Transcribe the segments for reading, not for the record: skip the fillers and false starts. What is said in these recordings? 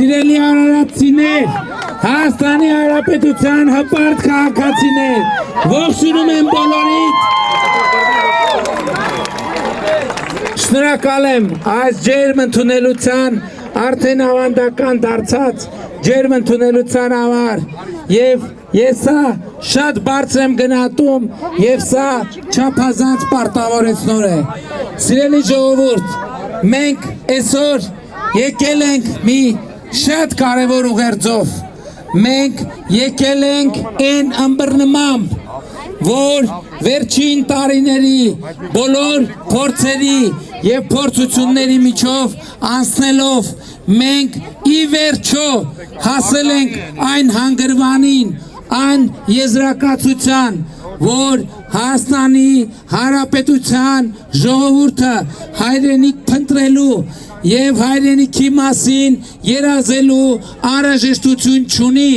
Սիրելի արարածիներ, Հայաստանի Հանրապետության հպարտ քաղաքացիներ, ողջունում եմ բոլորիդ։ Շնորհակալ եմ այս ջերմ ընդունելության արդեն ավանդական դարձած ջերմ ընդունելության համար եւ ես սա շատ բարձր եմ գնահատում եւ սա չափազանց պարտավորեցնոր է։ Սիրելի ժողովուրդ, մենք այսօր եկել ենք մի շատ կարևոր ուղերձով, մենք եկել ենք այն ըմբռնմամբ, որ վերջին տարիների բոլոր փորձերի եւ փորձությունների միջով անցնելով մենք ի վերջո հասել ենք այն հանգրվանին, այն եզրակացության, որ Հայաստանի Հանրապետության ժողովուրդը հայրենիք փնտրելու եւ հայրենիքի մասին երազելու անհրաժեշտություն չունի,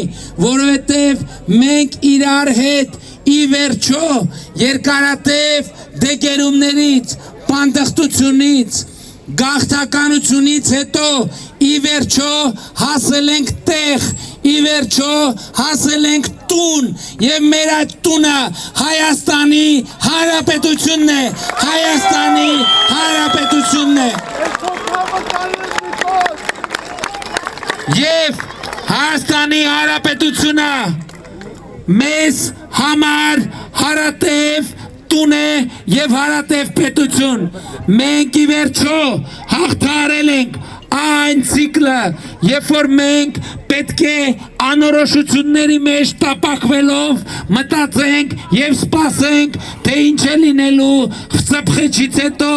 որովհետեւ մենք իրար հետ ի վերջո երկարատև դեգերումներից, պանդխտությունից, գաղթականությունից հետո ի վերջո հասել ենք տեղ, ի վերջո հասել ենք տուն եւ մեր այդ տունը Հայաստանի Հանրապետությունն է, Հայաստանի Հանրապետությունն է։ Եվ Հայաստանի Հանրապետությունը մեզ համար հարատև տուն է եւ հարատև պետություն։ Մենք ի վերջո հաղթահարել ենք այն ցիկլը, երբ որ մենք պետք է անորոշությունների մեջ տապակվելով մտածենք եւ սպասենք, թե ինչ է լինելու խցապխեջից հետո,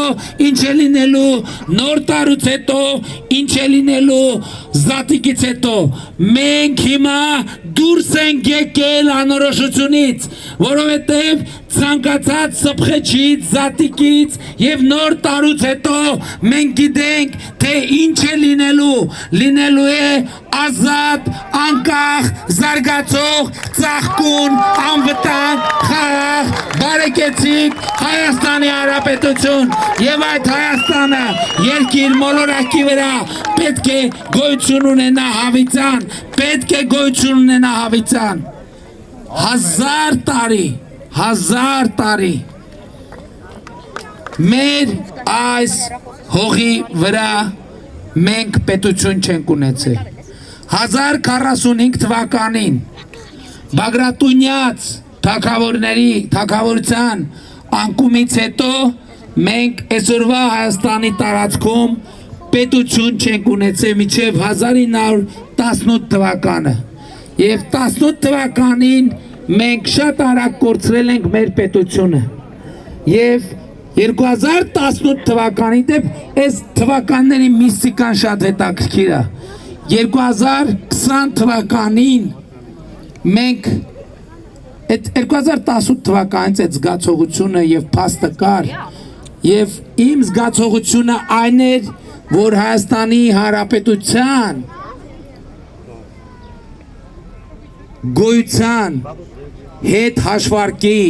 ինչ է լինելու նոր տարուց հետո, ինչ է լինելու զատիկից հետո։ Մենք հիմա դուրս ենք եկել անորոշությունից, որովհետեւ ցանկացած սփխեջից, զատիկից եւ նոր տարուց հետո մենք գիտենք, թե ինչ է լինելու է ազատ, անկախ, զարգացող, ծաղկուն, անվտանգ, խաղաղ, բարեկեցիկ Հայաստանի Հանրապետություն եւ այդ Հայաստանը երկիր մոլորակի վրա պետք է գոյություն ունենա հավիտյան, պետք է գոյություն ունենա հավիտյան։ 1000 տարի մեր այս հողի վրա մենք պետություն չենք ունեցել։ 1045 թվականին Բագրատունյաց թագավորության անկումից հետո մենք այսօրվա Հայաստանի տարածքում պետություն չենք ունեցել մինչև 1918 թվականը։ Եվ 18 թվականին մենք շատ արագ կորցրել ենք մեր պետությունը։ Եվ 2018 թվականին դեպ այս թվականների միստիկան շատ հետաքրքիր է։ 2020 թվականին մենք այդ 2018 թվականից այդ զգացողությունը եւ փաստը կար եւ իմ զգացողությունը այն էր, որ Հայաստանի Հանրապետության գոյության հետ հաշվարկի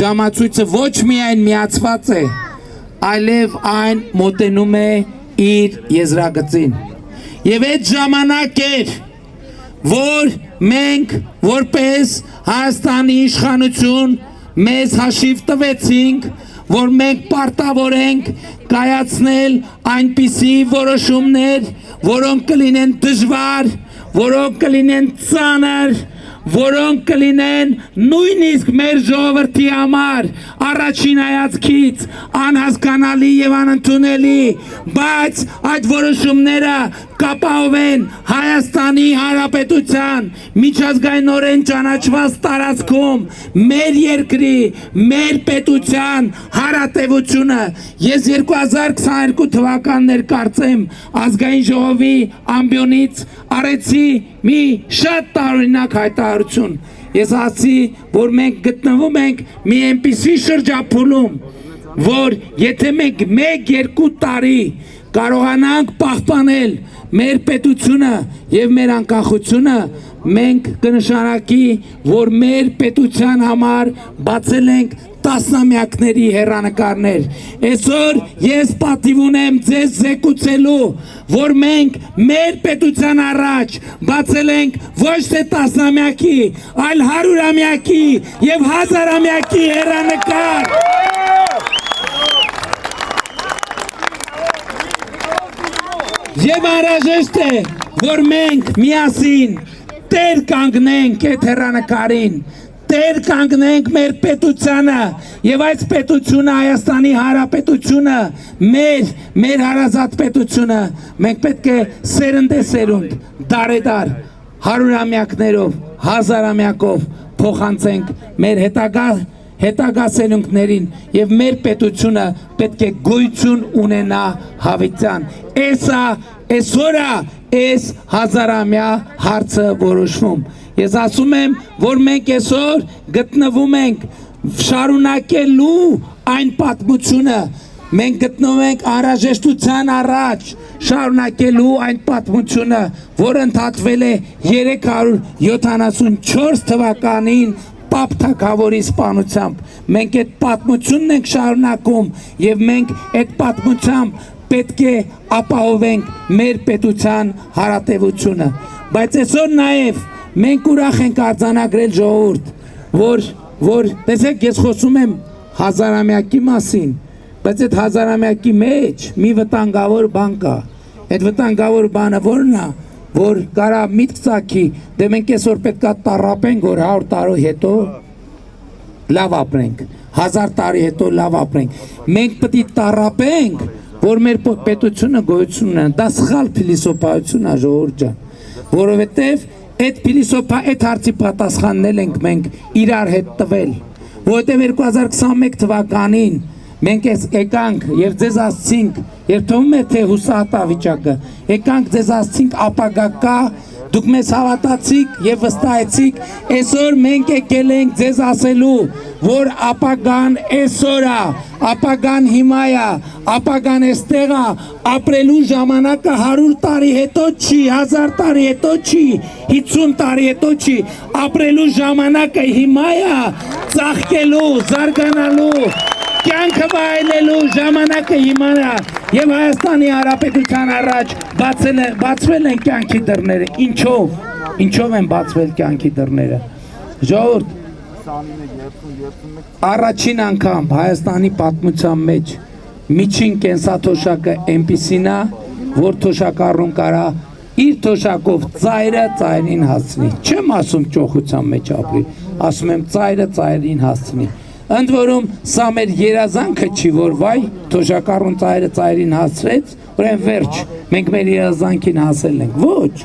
ժամացույցը ոչ միայն միացված է, այլև այն մոտենում է իր եզրագծին։ Եվ այդ ժամանակ էր, որ մենք որպես Հայաստանի իշխանություն մեզ հաշիվ տվեցինք, որ մենք պարտավոր ենք կայացնել այնպիսի որոշումներ, որոնք կլինեն դժվար, որոնք կլինեն ծանր, որոնք կլինեն նույնիսկ մեր ժողովրդի համար առաջին հայացքից անհասկանալի եւ անընդունելի, բայց այդ որոշումները կապահովեն Հայաստանի Հանրապետության միջազգայինորեն ճանաչված տարածքում մեր երկրի, մեր պետության հարատևությունը։ Ես 2022 թվականներ կարծեմ ազգային ժողովի ամբիոնից արեցի մի շատ տարօրինակ հայտարարություն։ Ես ասացի, որ մենք գտնվում ենք մի այնպիսի շրջափուլում, որ եթե մենք 1-2 տարի կարողանանք պահպանել մեր պետությունը եւ մեր անկախությունը, մենք կնշանակի, որ մեր պետության համար բացել ենք տասնամյակների հեռանկարներ։ Այսօր ես պատիվ ունեմ ձեզ զեկուցելու, որ մենք մեր պետության առաջ բացել ենք ոչ թե տասնամյակի, այլ 100-ամյակի եւ 1000-ամյակի հեռանկար։ Եվ անհրաժեշտ է, որ մենք միասին տեր կանգնենք այդ հեռանկարին, տեր կանգնենք մեր պետությանը եւ այս պետությունը Հայաստանի Հանրապետությունը մեր հարազատ պետությունը մենք պետք է սերնդեսերունդ դարեդար 100-ամյակներով 1000-ամյակով փոխանցենք մեր հետագա սերունդներին եւ մեր պետությունը պետք է գոյություն ունենա հավիտյան։ Այսօր այս 1000-ամյա հարցը որոշվում։ Ես ասում եմ, որ մենք այսօր գտնվում ենք շարունակելու այն պատմությունը, մենք գտնվում ենք անհրաժեշտության առաջ շարունակելու այն պատմությունը, որը ընդհատվել է 374 թվականին Պապ թագավորի սպանությամբ։ Մենք այդ պատմությունն ենք շարունակում եւ մենք այդ պատմությամբ պետք է ապահովենք մեր պետության հարատևությունը։ Բայց այսօր նաև մենք ուրախ ենք արձանագրել ժողովուրդ, որ տեսեք ես խոսում եմ 1000-ամյակի մասին, բայց այդ 1000-ամյակի մեջ մի վտանգավոր բան կա։ Այդ վտանգավոր բանը որն է, որ կարա միտք ծագի, դե մենք այսօր պետք է տառապենք, որ 100 տարի հետո լավ ապրենք, 1000 տարի հետո լավ ապրենք։ Մենք պետք է տառապենք, որ մեր պետությունը գոյություն ունենա։ Դա սխալ փիլիսոփայություն է, ժողովուրդ ջան, որովհետև այդ հարցի պատասխաննել ենք մենք իրար հետ տվել, որովհետև 2021 թվականին մենք եկանք եւ ձեզ ասցինք, երբ թվում է թե հուսահատ վիճակը, եկանք ձեզ ասցինք ապագա կա, դուք մեզ հավատացիք եւ վստահեցիք, այսօր մենք եկել ենք ձեզ ասելու, որ ապագան այսօր է, ապագան հիմա է, ապագան այստեղ է, ապրելու ժամանակը 100 տարի հետո չի, 1000 տարի հետո չի, 50 տարի հետո չի, ապրելու ժամանակը հիմա է, ծաղկելու, զարգանալու, կյանքը վայելելու ժամանակը հիմա է եւ Հայաստանի Հանրապետության առաջ բացվել են կյանքի դռները։ Ինչով են բացվել կյանքի դռները։ Ժողովուրդ, առաջին անգամ Հայաստանի պատմության մեջ միջին կենսաթոշակը այնպիսին է, որ թոշակառուն կարա իր թոշակով ծայրը ծայրին հասցնի։ Չեմ ասում ճոխության մեջ ապրի, ասում եմ ծայրը ծայրին հասցնի։ Ընդ որում սա մեր երազանքը չի, որ վայ թոշակառուն ծայրը ծայրին հասցրեց, ուրեմն վերջ, մենք մեր երազանքին հասել ենք։ Ոչ,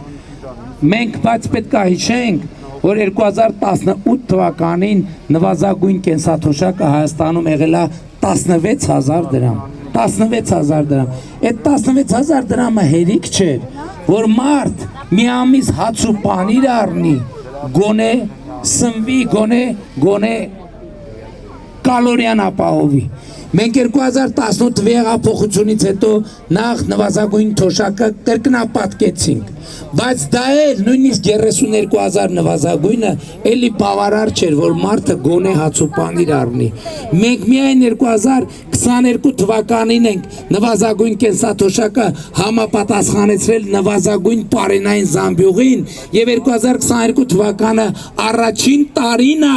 մենք բայց պետք է հիշենք, որ 2018 թվականին նվազագույն կենսաթոշակը Հայաստանում եղել է 16000 դրամ։ 16000 դրամ։ Այդ 16000 դրամը հերիք չէր, որ մարդ մի ամիս հաց ու պանիր առնի, գոնե սնվի, գոնե կալորիան ապահովի։ Մենք 2018 հեղափոխությունից հետո նախ նվազագույն թոշակը կրկնապատկեցինք, բայց դա էլ նույնիսկ 32000 նվազագույնը էլի բավարար չէր, որ մարդը գոնե հաց ու պանիր առնի։ Մենք միայն 2022 թվականին ենք նվազագույն կենսաթոշակը համապատասխանեցրել նվազագույն պարենային զամբյուղին եւ 2022 թվականը առաջին տարին է,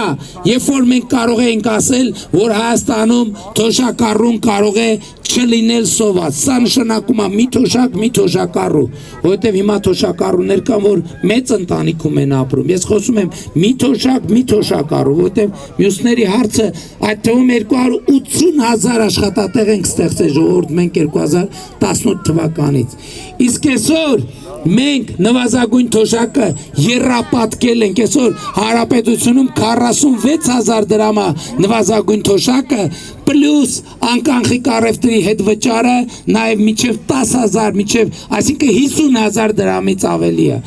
երբ որ մենք կարող ենք ասել, որ Հայաստանում թոշակառուն կարող է չլինել սոված։ Սա նշանակում է մի թոշակառու, որովհետև հիմա թոշակառուներ կան, որ մեծ ընտանիքում են ապրում։ Ես խոսում եմ մի թոշակառու, որովհետև մյուսների հարցը այդ թվում 280,000 աշխատատեղ ենք ստեղծել ժողովուրդ մենք 2018 թվականից։ Իսկ այսօր մենք նվազագույն թոշակը եռապատկել ենք, այսօր Հանրապետությունում 46000 դրամա նվազագույն թոշակը պլյուս անկանխի կառավարի հետ վճարը նաև մինչև 10000, այսինքն 50000 դրամից ավելի է։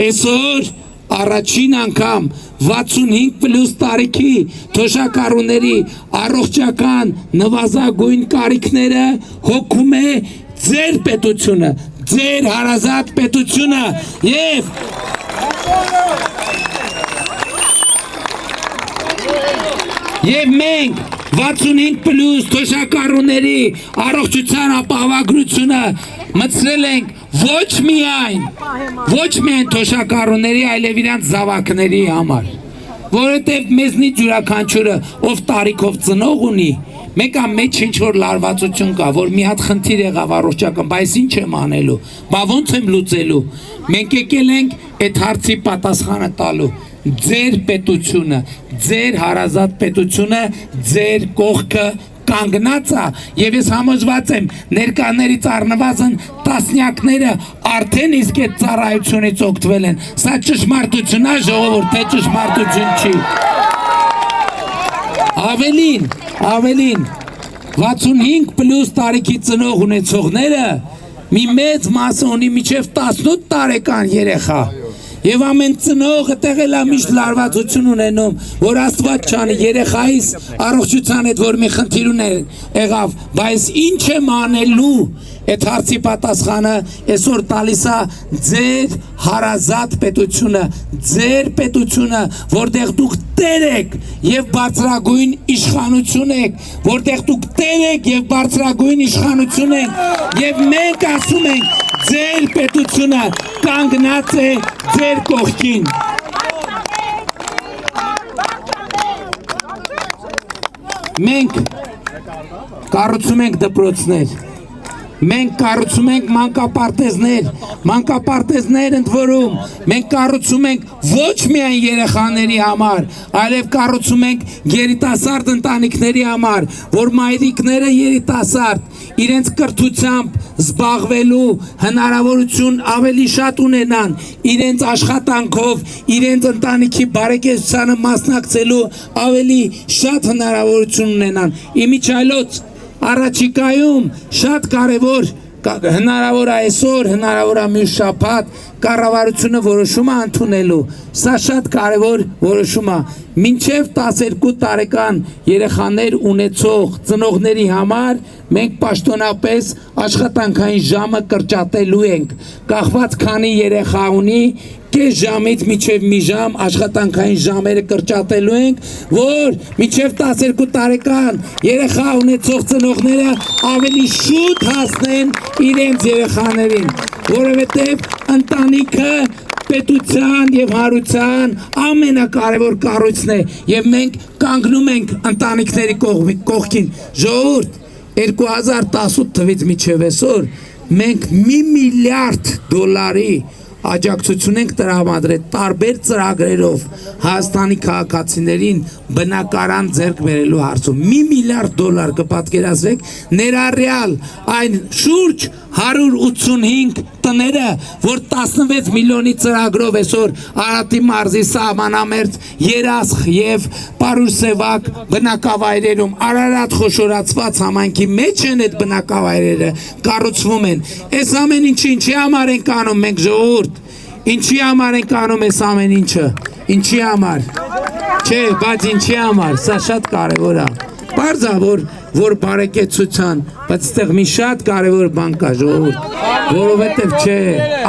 Այսօր առաջին անգամ 65 պլյուս տարիքի թոշակառուների առողջական նվազագույն կարիքները հոգում է ձեր պետությունը, ձեր հարազատ պետությունը եւ մենք 65+ թոշակառուների առողջության ապահովագրությունը մտցրել ենք ոչ միայն թոշակառուների, այլև իրանց զավակների համար, որովհետև մեզնից յուրաքանչյուրը ով տարիքով ծնող ունի, մեկը մեջ ինչ-որ լարվածություն կա, որ մի հատ խնդիր եղավ առողջական, բայց ինչ եմ անելու, բա ոնց եմ լուծելու, մենք եկել ենք այդ հարցի պատասխանը տալու, ձեր պետությունը, ձեր հարազատ պետությունը, ձեր կողքը կանգնած է եւ ես համոզված եմ ներկաներից առնվազն տասնյակները արդեն իսկ այդ ծառայությունից օգտվել են, սա ճշմարտություն է ժողովուրդ, թե ճշմարտություն չի։ Ավելին 65+ տարիքի ծնող ունեցողները մի մեծ մասը ունի մինչև 18 տարեկան երեխա եւ ամեն ծնողը տեղել է միշտ լարվածություն ունենում, որ Աստված չանի երեխայիս առողջության հետ որ մի խնդիր եղավ, բայց ինչ եմ անելու այդ հարցի պատասխանը այսօր տալիս է ձեր հարազատ պետությունը, ձեր պետությունը, որտեղ դուք տեր եք եւ բարձրագույն իշխանություն եք, որտեղ դուք տեր եք եւ բարձրագույն իշխանություն եք եւ մենք ասում ենք ձեր պետությունը կանգնած է ձեր կողքին։ Մենք կառուցում ենք դպրոցներ, մենք կառուցում ենք մանկապարտեզներ ընդ որում, մենք կառուցում ենք ոչ միայն երեխաների համար, այլև կառուցում ենք երիտասարդ ընտանիքների համար, որ մայրիկները երիտասարդ իրենց կրթությամբ զբաղվելու հնարավորություն ավելի շատ ունենան, իրենց աշխատանքով, իրենց ընտանիքի բարեկեցությանը մասնակցելու ավելի շատ հնարավորություն ունենան, իմիջիայլոց առաջիկայում շատ կարևոր հնարավոր է այսօր, հնարավոր է մյուս շաբաթ կառավարությունը որոշում է ընդունելու, սա շատ կարևոր որոշում է, մինչև 12 տարեկան երեխաներ ունեցող ծնողների համար մենք պաշտոնապես աշխատանքային ժամը կրճատելու ենք, կախված քանի երեխա ունի, կես ժամից մինչև մի ժամ աշխատանքային ժամերը կրճատելու ենք, որ մինչև 12 տարեկան երեխա ունեցող ծնողները ավելի շուտ հասնեն իրենց երեխաներին, որովհետև ընտանիքը պետության եւ հարության ամենակարևոր կառույցն է եւ մենք կանգնում ենք ընտանիքների կողքին, ժողովուրդ 2018 թվից մինչև այսօր մենք $1 միլիարդ աջակցություն ենք տրամադրել տարբեր ծրագրերով Հայաստանի քաղաքացիներին բնակարան ձեռք բերելու հարցում $1 միլիարդ կպատկերացրեք ներառյալ այն շուրջ 185 տները, որ 16 միլիոնի ծրագրով այսօր Արարատի մարզի սահմանամերձ Երասխ եւ Պարուր-Սևակ բնակավայրերում Արարատ խոշորացված համայնքի մեջ են այդ բնակավայրերը կառուցվում են։ Այս ամեն ինչի համար ենք անում մենք ժողովուրդ, ինչի համար ենք անում այս ամեն ինչը, ինչի համար, չէ, բայց ինչի համար, սա շատ կարևոր է, պարզ է, որ բարեկեցության, բայց այստեղ մի շատ կարևոր բան կա ժողովուրդ, որովհետև չէ,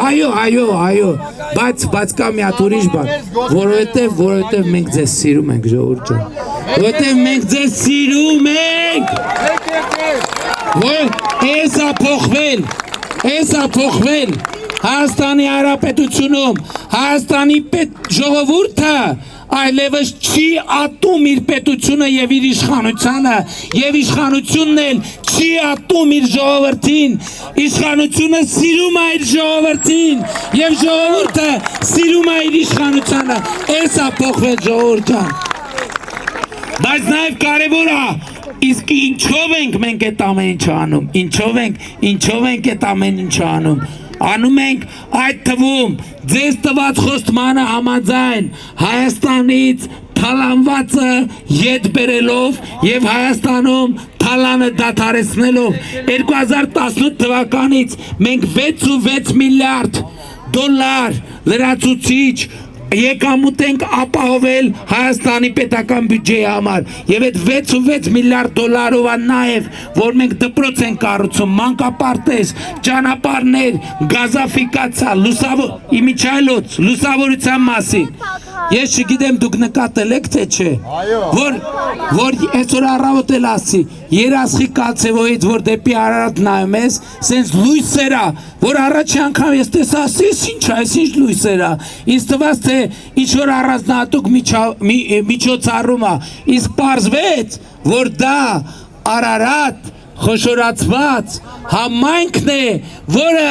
այո, բայց կա մի հատ ուրիշ բան, որովհետև մենք ձեզ սիրում ենք ժողովուրդ ջան, որովհետև մենք ձեզ սիրում ենք, որ էս ա փոխվել Հայաստանի Հանրապետությունում, Հայաստանի ժողովուրդը այլևս չի ատում իր պետությունը եւ իր իշխանությանը եւ իշխանությունն էլ չի ատում իր ժողովրդին, իշխանությունը սիրում է իր ժողովրդին եւ ժողովուրդը սիրում է իր իշխանությանը, էս է փոխվել ժողովուրդ ջան, բայց նաեւ կարեւոր է իսկ ինչով ենք մենք այդ ամեն ինչը անում, ինչով ենք այդ ամեն ինչը անում ենք այդ թվում ձեզ տված խոստմանը համաձայն Հայաստանից թալանվածը ետ բերելով եւ Հայաստանում թալանը դադարեցնելով 2018 թվականից մենք 6.6 միլիարդ դոլար լրացուցիչ եկամուտ ենք ապահովել Հայաստանի պետական բյուջեի համար եւ այդ 6.6 միլիարդ դոլարով է նաեւ որ մենք դպրոց ենք կառուցում, մանկապարտեզ, ճանապարհներ, գազաֆիկացիա, իմիջիայլոց, լուսավորության մասին, Ես չգիտեմ դուք նկատել եք թե չէ, որ այսօր առավոտ էլ ասի, երասխի կացևոյից, որ դեպի Արարատ նայում ես, սենց լույսերա, որ առաջի անգամ ես տեսա, ասես ինչ է, այս ինչ լույսերա, ինձ թվաց, թե ինչ-որ առանձնահատուկ միջոցառում է, իսկ պարզվեց, որ դա Արարատ խոշորացված համայնքն է, որը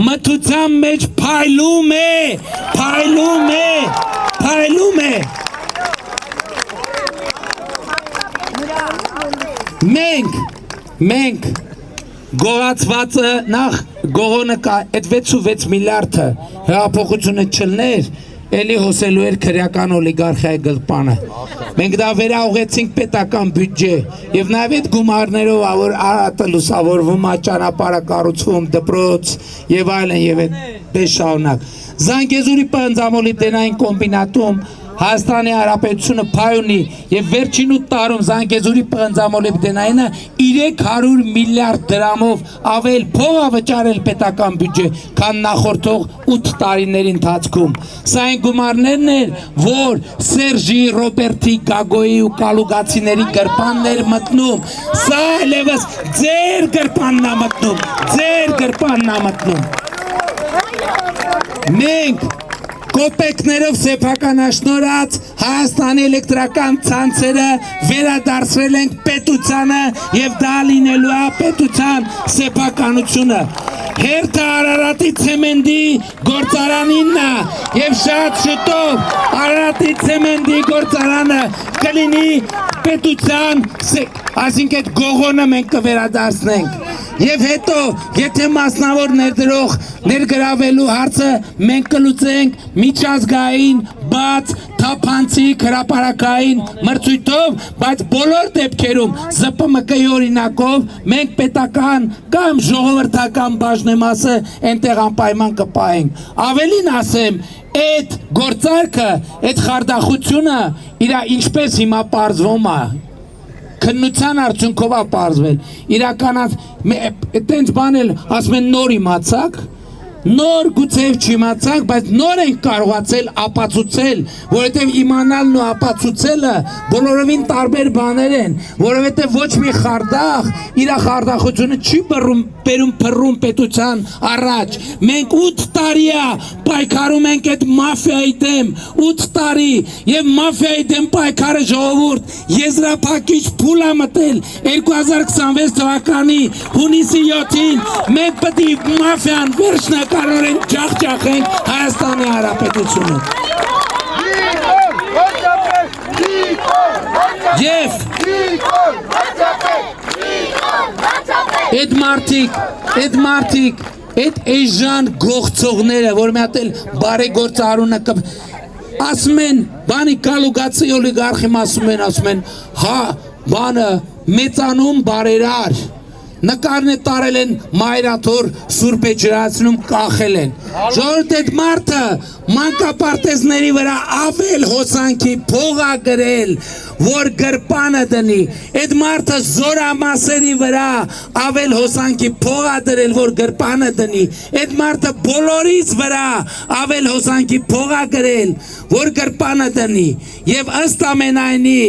մթության մեջ փայլում է։ Մենք գողացվածը նախ գողոնը կա, այդ 66 միլիարդը հեղափոխությունը չլներ, էլի հոսելու էր քրեական օլիգարխիայի գլպանը։ Մենք դա վերաուղեցինք պետական բյուջե եւ նաեւ այդ գումարներով որ Արարատը լուսավորվում է, ճանապարհը կառուցվում, դպրոց եւ այլն եւ այդպես շարունակ։ Զանգեզուրի պանձամոլիբդենային կոմբինատում Հայաստանի Հանրապետությունը փայ ունի եւ վերջին 8 տարում Զանգեզուրի պանձամոլիբդենայինը 300 միլիարդ դրամով ավել փող է վճարել պետական բյուջե, քան նախորդող 8 տարիների ընթացքում։ Սա այն գումարներն են, որ Սերժի, Ռոբերտի, Գագոյի ու Կալուգացիների գրպաններ մտնում։ Սա ելևս ձեր գրպանն է մտնում։ Մենք կոպեկներով սեփականաշնորհած Հայաստանի էլեկտրական ցանցերը վերադարձրել ենք պետությանը եւ դա լինելու է պետության սեփականությունը։ Հերթը Արարատի ցեմենտի գործարանինն է եւ շատ շուտով Արարատի ցեմենտի գործարանը կլինի պետության, այսինքն այդ գողոնը մենք կվերադարձնենք։ Եվ հետո, եթե մասնավոր ներդրող ներգրավելու հարցը մենք կլուծենք միջազգային, բաց, թափանցիկ, հրապարակային մրցույթով, բայց բոլոր դեպքերում ԶՊՄԿ-ի օրինակով մենք պետական կամ ժողովրդական բաժնեմասը այնտեղ անպայման կպահենք։ Ավելին ասեմ, այդ գործարքը, այդ խարդախությունը իր ինչպես հիմա պարզվում է, քննության արդյունքով է պարզվել, իրականած, տենց բան էլ ասում են նոր իմացակ, նոր գուցեև չիմացանք, բայց նոր ենք կարողացել ապացուցել, որովհետև իմանալն ու ապացուցելը բոլորովին տարբեր բաներ են, որովհետև ոչ մի խարդախ իր խարդախությունը չի բերում փռում պետության առաջ։ Մենք 8 տարի է պայքարում ենք այդ մաֆիայի դեմ, 8 տարի, եւ մաֆիայի դեմ պայքարը ժողովուրդ եզրափակիչ փուլ է մտել 2026 թվականի հունիսի 7-ին մենք պետք է մաֆիան վերջնա Կարորեն ջախջախենք Հայաստանի Հանրապետությունը։ Եվ այդ մարդիկ, այդ էժան գողցողները, որ մի հատ էլ բարեգործարունը ասում են, բանի Կալուգացի օլիգարխի ասում են, հա, բանը մեծանում բարերար, նկարն է տարել են մայրաթոր սուրբ է ջրացնում կախել են։ Ժողովուրդ այդ մարդը մանկապարտեզների վրա ավել հոսանքի փող ա գրել, որ գրպանը դնի։ Այդ մարդը զորամասերի վրա ավել հոսանքի փող ա դրել, որ գրպանը դնի։ Այդ մարդը բոլորից վրա ավել հոսանքի փող ա գրել, որ գրպանը դնի։ Եվ ըստ ամենայնի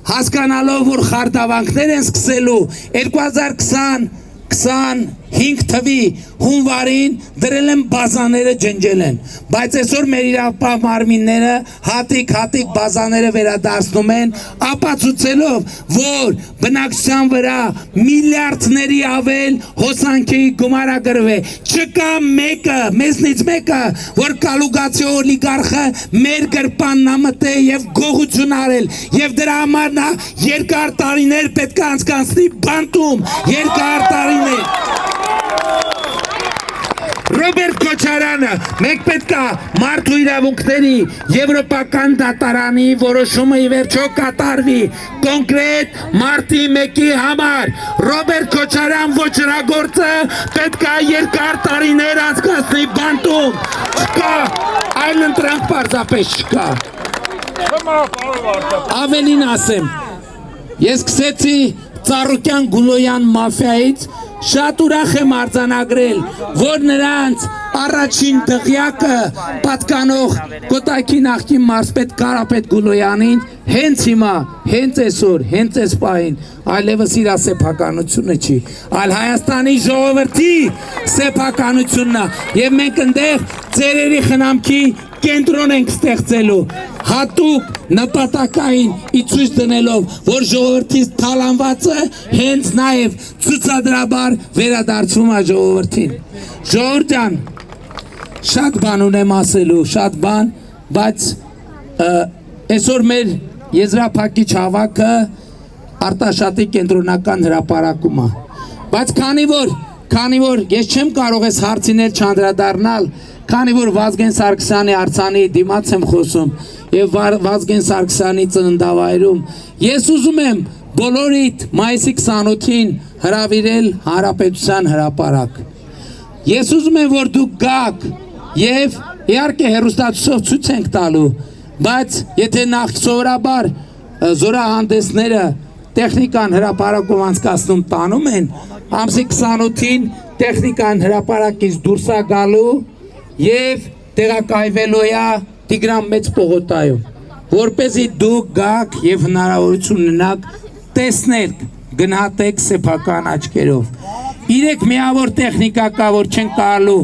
հասկանալով, որ խարդավանքներ են սկսելու 2025 թվի հունվարին դրել են բազաները ջնջել են, բայց այսօր մեր իրավապահ մարմինները հատիկ բազաները վերադարձնում են, ապացուցելով, որ բնակչության վրա միլիարդների ավել հոսանքի գումարագրվե, չկա մեկը, մեզնից մեկը, որ Կալուգացի օլիգարխը մեր գրպանն մտե եւ գողություն արել, եւ դրա համար նա երկար տարիներ պետք է անցկացնի բանտում, երկար տարիներ։ Ռոբերտ Քոչարյանը, մենք պետք է մարդու իրավունքների եվրոպական դատարանի որոշումը ի վերջո կատարվի կոնկրետ մարտի 1-ի համար։ Ռոբերտ Քոչարյան ոչրագործը պետք է երկար տարիներ անցկացնի բանտում, չկա, այլ ընտրանք պարզապես չկա։ Ավելին ասեմ, ես սկսեցի Ծառուկյան Գուլոյան մաֆիայից շատ ուրախ եմ արձանագրել, որ նրանց առաջին դղյակը պատկանող Կոտայքի նախկին մարզպետ Կարապետ Գուլոյանին հենց հիմա, հենց այսօր, հենց այս պահին այլևս իր սեփականությունը չի, այլ Հայաստանի ժողովրդի սեփականությունն է, եւ մենք այնտեղ ծերերի խնամքի կենտրոն ենք ստեղծելու հատուկ նպատակային իցույց դնելով, որ ժողովրդից թալանվածը հենց նաև ցուցադրաբար վերադարձում է ժողովրդին։ Ժողովուրդ ջան, շատ բան ունեմ ասելու, շատ բան, բայց այսօր մեր եզրափակիչ հավաքը Արտաշատի կենտրոնական հրապարակում է։ Բայց քանի որ ես չեմ կարող այս հարցիներ չանդրադառնալ, քանի որ Վազգեն Սարգսյանի արձանի դիմաց եմ խոսում եւ Վազգեն Սարգսյանի ծննդավայրում, ես ուզում եմ բոլորիդ մայիսի 28-ին հրավիրել Հանրապետության հրապարակ։ Ես ուզում եմ, որ դուք գաք եւ իհարկե հեռուստացույցով ցույց ենք տալու, բայց եթե նախ սովորաբար զորահանդեսները տեխնիկան հրապարակում անցկացնում տանում են, ամսի 28-ին տեխնիկան հրապարակից դուրս է գալու եւ տեղակայվելու է Տիգրան Մեծ պողոտայում, որպեսզի դուք գաք եւ հնարավորություն ունենաք տեսնել, գնահատեք սեփական աչքերով։ 3 միավոր տեխնիկա կա, որ չեն կարելու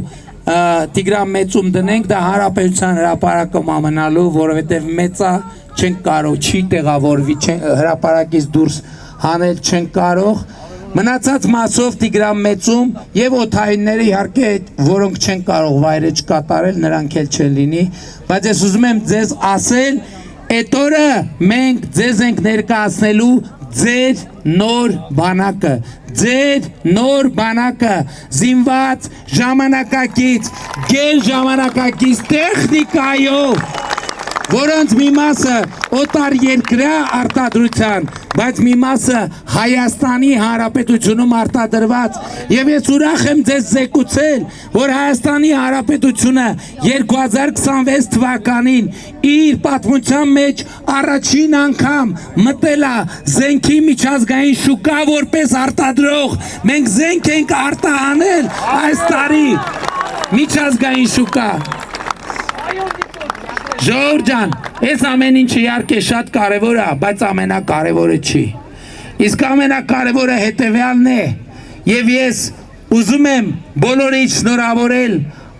Տիգրան Մեծում դնենք, դա Հանրապետության հրապարակում ամենալու, որովհետեւ մեծա չեն կարող, չի տեղավորվի, հրապարակից դուրս հանել չեն կարող։ Մնացած մասով Տիգրան Մեծում եւ օթայինները իհարկե, որոնք չեն կարող վայրը չկատարել, նրանք էլ չեն լինի, բայց ես ուզում եմ ձեզ ասել, այդ օրը մենք ձեզ ենք ներկայացնելու ձեր նոր բանակը, զինված ժամանակակից, գել ժամանակակից տեխնիկայով, որոնց մի մասը օտար երկրյա արտադրության, բայց մի մասը Հայաստանի Հանրապետությունում արտադրված, եւ ես ուրախ եմ ձեզ զեկուցել, որ Հայաստանի Հանրապետությունը 2026 թվականին իր պատմության մեջ առաջին անգամ մտել է զենքի միջազգային շուկա որպես արտադրող, մենք զենք ենք արտահանել այս տարի միջազգային շուկա։ Ժողովուրդ ջան, այս ամեն ինչը իհարկե շատ կարևոր է, բայց ամենակարևորը չի։ Իսկ ամենակարևորը հետևյալն է, եւ ես ուզում եմ բոլորիդ շնորհավորել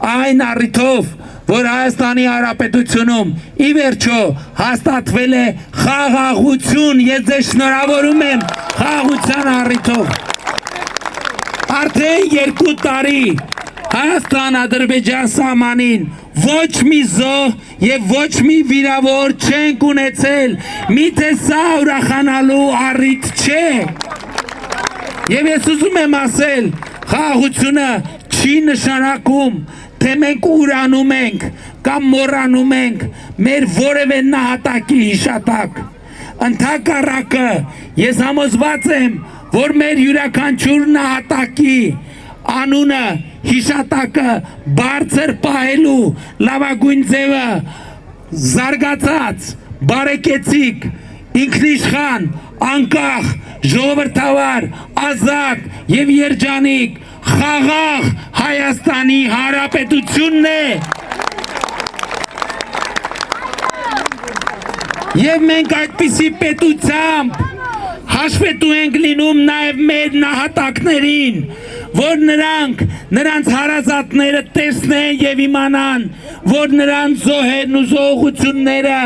այն առիթով, որ Հայաստանի Հանրապետությունում ի վերջո հաստատվել է խաղաղություն, ես ձեզ շնորհավորում եմ խաղաղության առիթով։ Արդեն 2 տարի Հայաստան-Ադրբեջան սահմանին ոչ մի զոհ եւ ոչ մի վիրավոր չենք ունեցել, միթե սա ուրախանալու առիթ չէ։ Եվ ես ուզում եմ ասել, խաղաղությունը չի նշանակում, թե մենք ուրանում ենք կամ մոռանում ենք մեր որևէ նահատակի հիշատակ։ Ընդհակառակը, ես համոզված եմ, որ մեր յուրաքանչյուր նահատակի անունը հիշատակը բարձր պահելու լավագույն ձևը զարգացած, բարեկեցիկ, ինքնիշխան, անկախ, ժողովրդավար, ազատ եւ երջանիկ խաղաղ Հայաստանի Հանրապետությունն է։ Եվ մենք այդպիսի պետությամբ հաշվետու ենք լինում նաև մեր նահատակներին, որ նրանց հարազատները տեսնեն եւ իմանան, որ նրանց զոհերն ու զոհությունները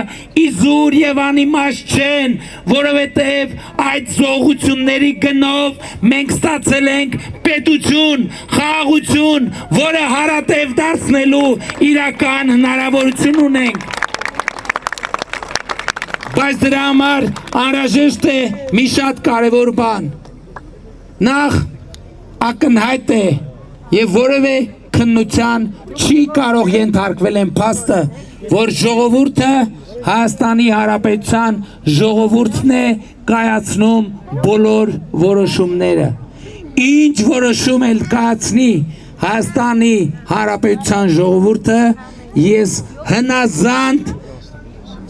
իզուր եւ անիմաստ չեն, որովհետեւ այդ զոհությունների գնով մենք ստացել ենք պետություն, խաղաղություն, որը հարատև դարձնելու իրական հնարավորություն ունենք։ Բայց դրա համար անհրաժեշտ է մի շատ կարևոր բան։ Նախ ակնհայտ է եւ որևէ քննության չի կարող ենթարկվել այն փաստը, որ ժողովուրդը Հայաստանի Հանրապետության ժողովուրդն է կայացնում բոլոր որոշումները։ Ինչ որոշում էլ կայացնի Հայաստանի Հանրապետության ժողովուրդը, ես հնազանդ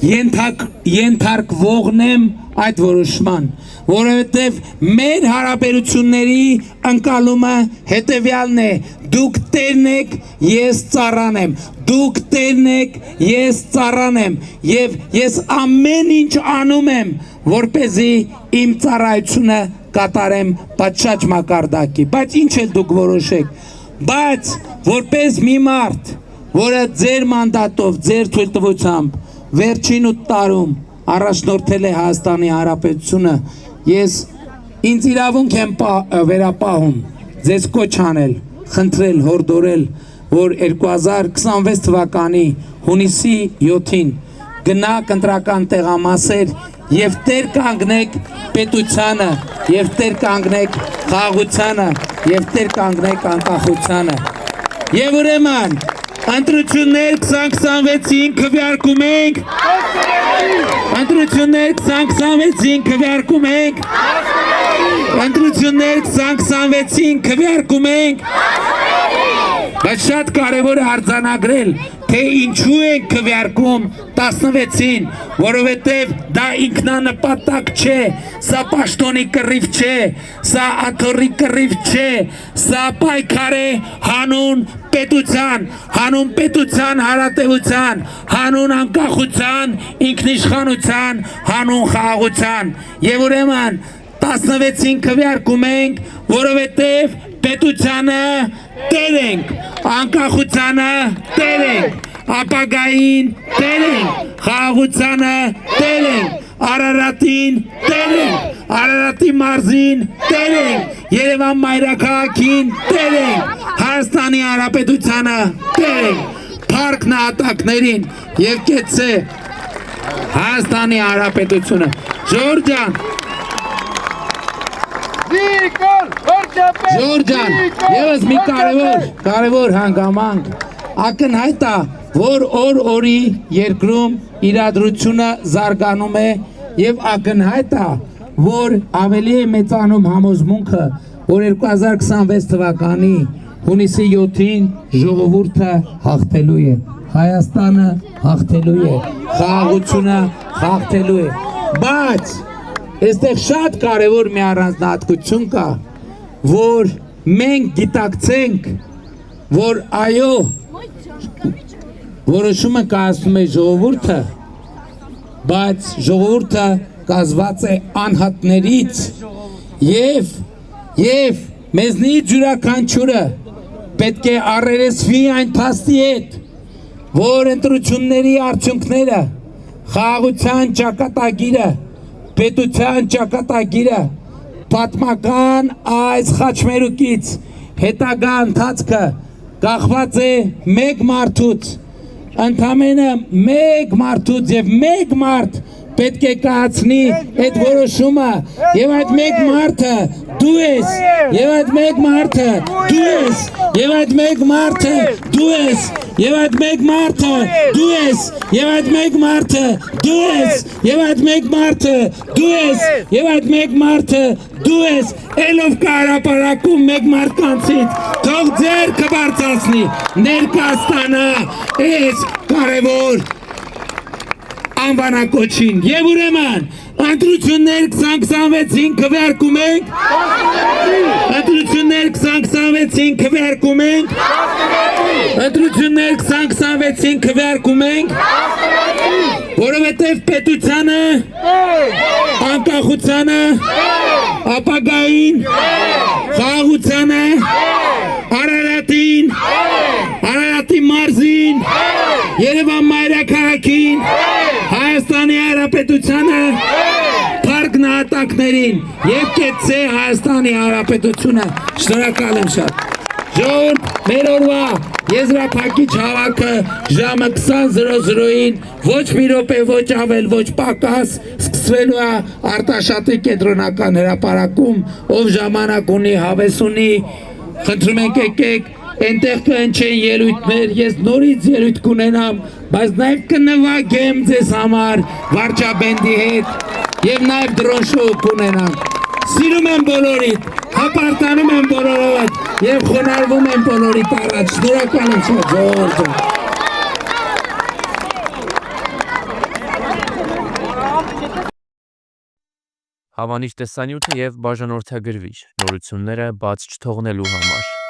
ենթարկվողն եմ այդ որոշման, որովհետև մեր հարաբերությունների ընկալումը հետևյալն է. դուք տերն եք, ես ծառան եմ, դուք տերն եք, ես ծառան եմ, եւ ես ամեն ինչ անում եմ, որպեսզի իմ ծառայությունը կատարեմ պատշաճ մակարդակի, բայց ինչ էլ դուք որոշեք, բայց որպես մի մարդ, որը ձեր մանդատով, ձեր թույլտվությամբ վերջին 8 տարում առաջնորդել է Հայաստանի Հանրապետությունը, ես ինձ իրավունք եմ վերապահում ձեզ կոչ անել, խնդրել, հորդորել, որ 2026 թվականի հունիսի 7-ին գնաք ընտրական տեղամասեր եւ տեր կանգնեք պետությանը, եւ տեր կանգնեք խաղաղությանը, եւ տեր կանգնեք անկախությանը։ Եվ ուրեմն ընտրություններ 2026-ին քվեարկում ենք, ընտրություններ 2026-ին քվեարկում ենք, ընտրություններ 2026-ին քվեարկում ենք, բայց շատ կարևոր է արձանագրել, թե ինչու ենք քվեարկում 16-ին, որովհետև դա ինքնանպատակ չէ, սա պաշտոնի կռիվ չէ, սա աթոռի կռիվ չէ, սա պայքար է հանուն պետության, հանուն պետության հարատևության, հանուն անկախության, ինքնիշխանության, հանուն խաղաղության, եւ ուրեմն 16-ին քվեարկում ենք, որովհետև պետությանը տեր ենք, անկախությանը տեր ենք, ապագային տեր ենք, խաղաղությանը տեր ենք, Արարատին տեր ենք, Արարատի մարզին տեր ենք, Երևան մայրաքաղաքին տեր ենք, Հայաստանի Հանրապետությանը տեր ենք, փառք նահատակներին եւ կեցցե Հայաստանի Հանրապետությունը։ Ժողովուրդ ջան, Ժողովուրդ ջան, եւս մի կարևոր հանգամանք, ակնհայտ է, որ օր-օրի երկրում իրադրությունը զարգանում է եւ ակնհայտ է, որ ավելի է մեծանում համոզմունքը, որ 2026 թվականի հունիսի 7-ին ժողովուրդը հաղթելու է, Հայաստանը հաղթելու է, խաղաղությունը հաղթելու է, բայց այստեղ շատ կարևոր մի առանձնահատկություն կա, որ մենք գիտակցենք, որ այո, որոշումը կայացնում է ժողովուրդը, բայց ժողովուրդը կազմված է անհատներից եւ մեզնից յուրաքանչյուրը պետք է առերեսվի այն փաստի հետ, որ ընտրությունների արդյունքները, խաղաղության ճակատագիրը, պետության ճակատագիրը, պատմական այս խաչմերուկից հետագա ընթացքը կախված է մեկ մարդուց, ընդամենը մեկ մարդուց եւ մեկ մարդ պետք է կայացնի այդ որոշումը եւ այդ մեկ մարդը դու ես եւ այդ մեկ մարդը դու ես եւ այդ մեկ մարդը դու ես եւ այդ մեկ մարդը դու ես եւ այդ մեկ մարդը դու ես եւ այդ մեկ մարդը դու ես եւ այդ մեկ մարդը դու ես ելով կարապարակում մեկ մարդկանցից թող ձեռքը բարձրացնի ներկայացնա այս կարևոր անվանակոչին եւ ուրեմն ընտրություններ 2026-ին քվեարկում ենք ընտրություններ 2026-ին քվեարկում ենք ընտրություններ 2026-ին քվեարկում ենք որովհետեւ պետությանը անկախությանը ապագային խաղաղությանը Արարատին Արարատի մարզին Երևան մայրաքաղաքին Հայաստանի Հանրապետությանը փառք նահատակներին եւ կեցցե Հայաստանի Հանրապետությունը շնորհակալ եմ շատ Ժողովուրդ մեր օրվա եզրափակիչ հավաքը ժամը 20:00-ին ոչ մի րոպե ոչ ավել ոչ պակաս սկսվելու է Արտաշատի կենտրոնական հրապարակում ով ժամանակ ունի հավես ունի խնդրում ենք եկեք Այնտեղ կընչեն ելույթներ, ես նորից ելույթ կունենամ, բայց նաև կնվագեմ ձեզ համար վարչաբենդի հետ եւ նաև դրոն շոու կունենանք։ Սիրում եմ բոլորիդ, հպարտանում եմ բոլորովդ եւ խոնարհվում եմ բոլորիդ առաջ։ Շնորհակալ եմ շատ ժողովուրդ։ Հավանիր տեսանյութը եւ բաժանորդագրվիր նորությունները բաց չթողնելու համար։